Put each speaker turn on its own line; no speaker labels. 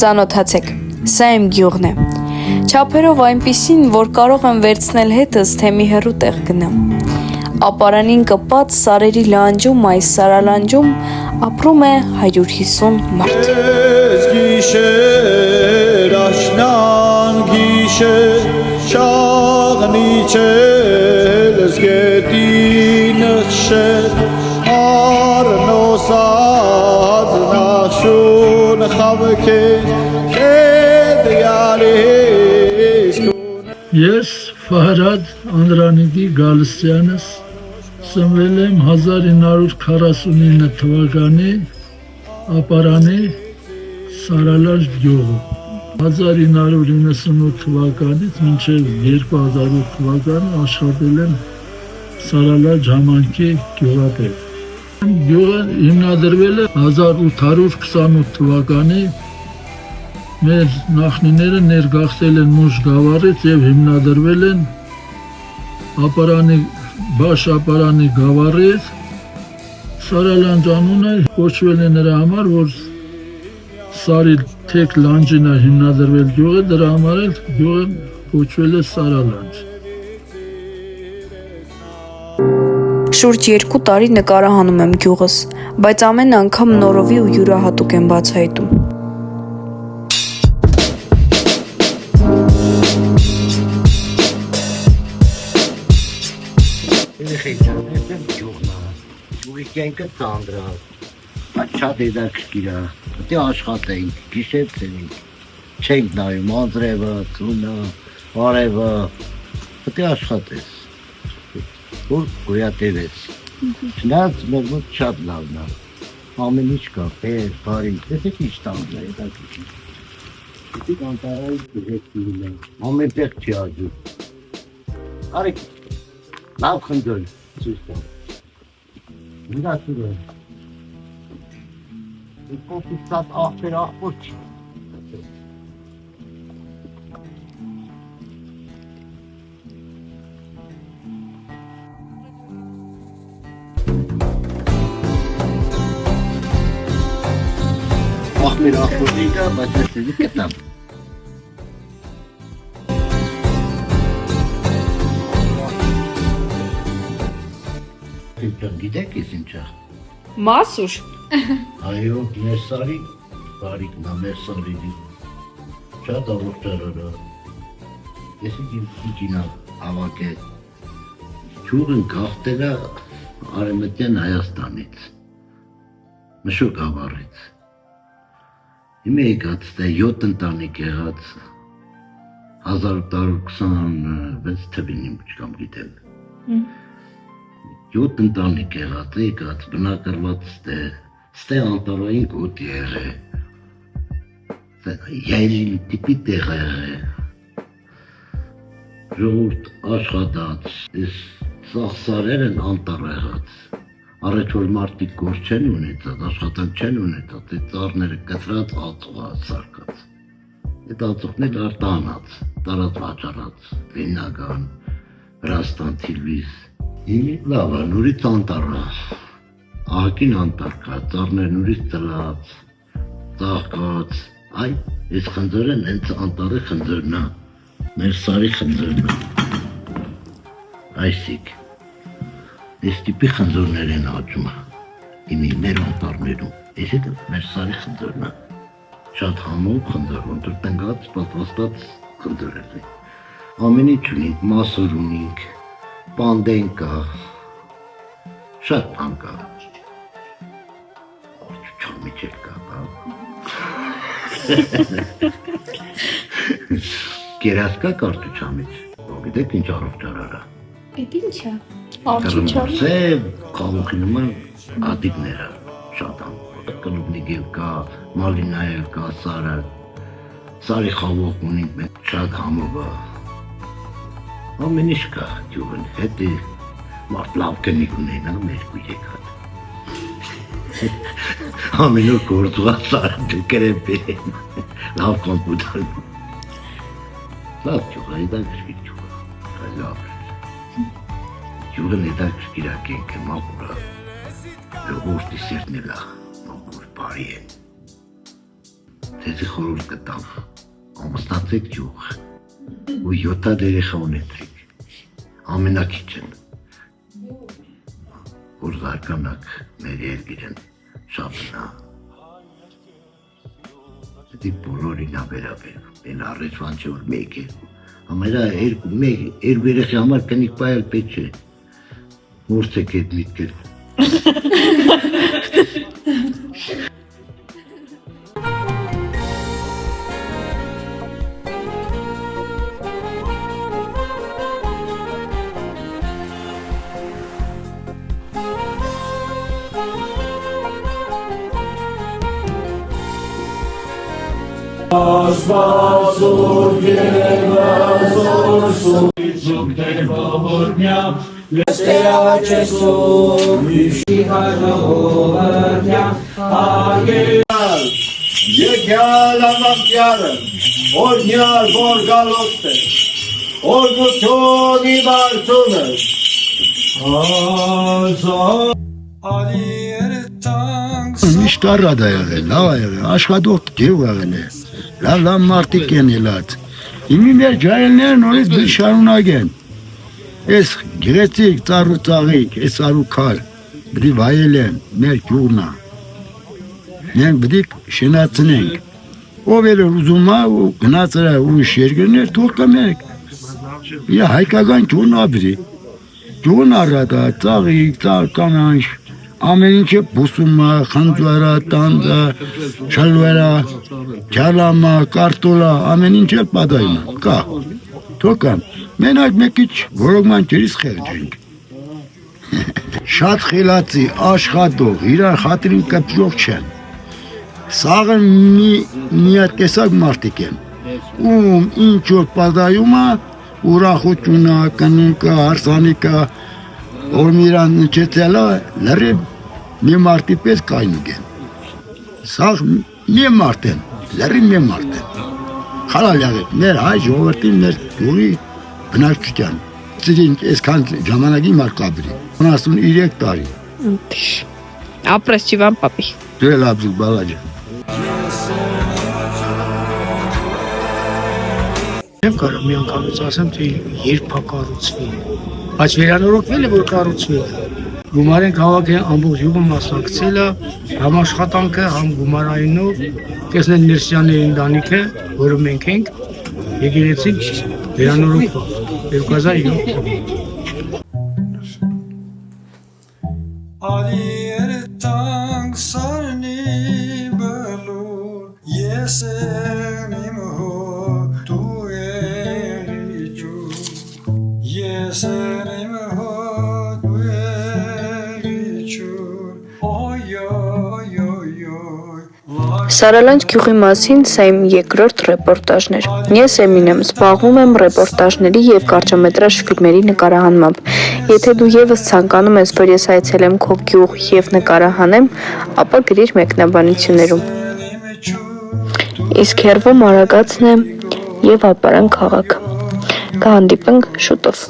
Ծանոթացեք, սա իմ գյուղն է։ Չափերով այնպիսին, որ կարող եմ վերցնել հետս, թե մի հեռու տեղ գնամ։ Ապարանին կպած սարերի լանջում, այս սարալանջում ապրում է 150 մարդ։
Գիշեր աշնան գիշեր շաղնիչել զգետի նշել արնոսած նախշուն խավքեր
Ես Ֆահրադ Անդրանիկի Գալստյանս ծնվել եմ 1949 թվականի ապարանի Սարալանջ գյուղում։ 1998 թվականից մինչև 2008 թվականը աշխատել եմ Սարալանջ համայնքի գյուղապետ։ Գյուղը հիմնադրվել է 1828 թվականի մեր նախնիները ներգաղթել են Մուշ գավառից եւ հիմնադրվել են Բաշ ապարանի գավառից։ Սարալանջ անունը կոչվել է նրա համար, որ Սարի թեք լանջին է հիմնադրվել գյուղը, դրա համար էլ գյուղը կոչվել է Սարալանջ։
Շուրջ 2 տարի նկարահանում եմ գյուղս, բայց ամեն անգամ նորովի ու յուրահատուկ եմ բացահայտում։
Գյուղի կյանքը ծանր է, շատ հետաքրքիր է, պետք է աշխատենք, գիշերցենք, չենք նայում անձրևը, ծունը, արևը, պետք է աշխատես, որ գոյատևես, չնայած մեր մոտ շատ լավն է, ամեն ինչ կա, բեր, բարի, տեսեք ինչ տանձ է, հետաքրքիր, պետք է անտարայի հետ լինենք, ամեն տեղ չի աջում, արեք, լավ խնդրել, ցույց տա։ Նրա սուրը։ Կոպիստատ աղբեր աղբոր չի։ Աղբեր աղբոր դիկա, բայց էսելի կտամ։ Գիտեք ես ինչա։
Մասուր։
Այո, մեր Սարի, բարիքն է, մեր Սարիդի, շատ առողջարար է, եսիք իմ իջինա հավաք է, ճուղն գաղթել է արևմտյան Հայաստանից, Մշո գավառից, հիմա եկած թե 7 ընտանիք եղած, 1826 թվին իմ չկամ գիտել, 7 ընտանիք եկած, բնակարված ստե անտարային գոտ եղե, յայլին տիպի տեղ եղե, ժողորդ աշխատած, ես ծաղսարեր են անտար եղած, առետ որ մարդիկ գոր չեն ունեցած, աշխատանք չեն ունեցած, այդ ծառները կտրած ածուղած սարկած, այդ ածուղներ արտանած, տարած վաճարած, Վիննական, Վրաստան, Թիլվիս, Հիմի լավ է, նուրից անտարը, ահակին անտար կա, ծառներ նուրից ծլած, ծաղկած, այ, ես խնձորեն հենց անտարի խնձորն է, մեր Սարի խնձորն է, այսիկ, ես տիպի խնձորներ են աճում, հիմի մեր անտարներում, ես հետ մեր Սարի խնձորն է, շատ համով խնձոր, ոնտր տնգած, պատվաստած խնձոր է, ամեն ինչ ունենք, մասոր ունենք, Պանդեն կա, շատ բան կա, չամիչ էլ կա, կերած կա կարճուչամիչ, գիտեք ինչ առողջարար է։
Էդ ինչ է։
Կրմբրսև, խաղուխի նման ադիգները շատ ան, կլուբնիկ էլ կա, մալինա էլ կա, սարի խաղող ունենք մենք շատ համով է, ամեն ինչ կա գյուղն, հետի մարդ լավ կնիկ ունենա, մեր կույրեք հատ։ Ամեն օր գործուղած սարը դուքեր են բերեն, լավ կամպուտան։ Լավ գյուղ է, հետաքրքիր գյուղ է, լավ է։ Գյուղն հետաքրքիրակ ենք է, մապուրա, ժողովրդի սիրտն էլ է, մապուր բարի է, Ձեզի խորհուրդ կտամ, ամուսնացեք գյուղ ու 7 երեխա ունեցեք, ամենակիչն, որ զարգանաք մեր երկիրն շատնա։ Դի բոլորին ավերաբերում, են առեցվան չէ որ մեկ երկու, ամերա երկու երեխի համար կնիկ պայել պետ չէ, մորցեք էդ միտքեր։
Եկյալ ամակյարը, օրնյալ որ գալոտ է, օրգությոնի բարձունը,
Միշտ առադ է եղել, լավ է եղել, աշխատող գեվ եղել է, լավ մարդիկ են ելած, իմի մեր ջայելները նորից դի շարունագեն, ես գեղեցիկ ծառու ծաղիկ, ես արու կար, բդի վայել են, մեր գյուրնա, մենք բդի շենացնենք, ով էր ուզումա ու գնացրա ուրիշ երկրներ թող կամենք, իր հայկական գյուրն աբրի, գյուրն առադա, ծաղիկ, կանանչ, ամեն ինչ է բուսումա, խանձվարա, տանդա, շալվարա, չալամա, կարտոլա, ամեն ինչ է պատայնա, կա, թոքան, մենակ մեկ իչ որոգման ջերիս խեղջենք։ Շատ խելացի, աշխատող, իրար խատրին կպժող չեն, սաղը միատ կեսակ մարդիկ են, ինչ որ պատայում է, ուրախությունա, կնունկա, հարսանիկա, որ միրան նչեցելա, լրիվ մի մարդի պես կայնուկ են, սաղ մի մարդ են, լրիվ մի մարդ են, խալալ եղեք, մեր հայ ժողովրդին, մեր գյուղի բնակչության, ծիրին այսքան ժամանակի մարկաբրի, 73 տարի։
Ապրես չիվան պապի։
Դու էլ աբզուկ բալաջը։
Եմ կարող մի անգամից ասեմ, թե երբ է կառուցվի, բայց վերանորոգվել է, որ կառուցվել է։ Գումարեն քաղաքի ամբողջ յուղը մասնակցել է, համ աշխատանքը, համ գումարայինով, տեսնեն Ներսյանների ընտանիքը, որը մենք ենք, եկեղեցին վերանորոգված 2007 թվականին։
Սարալանջ գյուղի մասին սա իմ երկրորդ ռեպորտաժն էր։ Ես Էմին եմ, զբաղվում եմ ռեպորտաժների և կարճամետրաժ ֆիլմերի նկարահանմամբ։ Եթե դու ևս ցանկանում ես, որ ես այցելեմ քո գյուղ և նկարահանեմ, ապա գրիր մեկնաբանություններում։ Իսկ հեռվում Արագածն է և Ապարան քաղաքը։ Կհանդիպենք շուտով։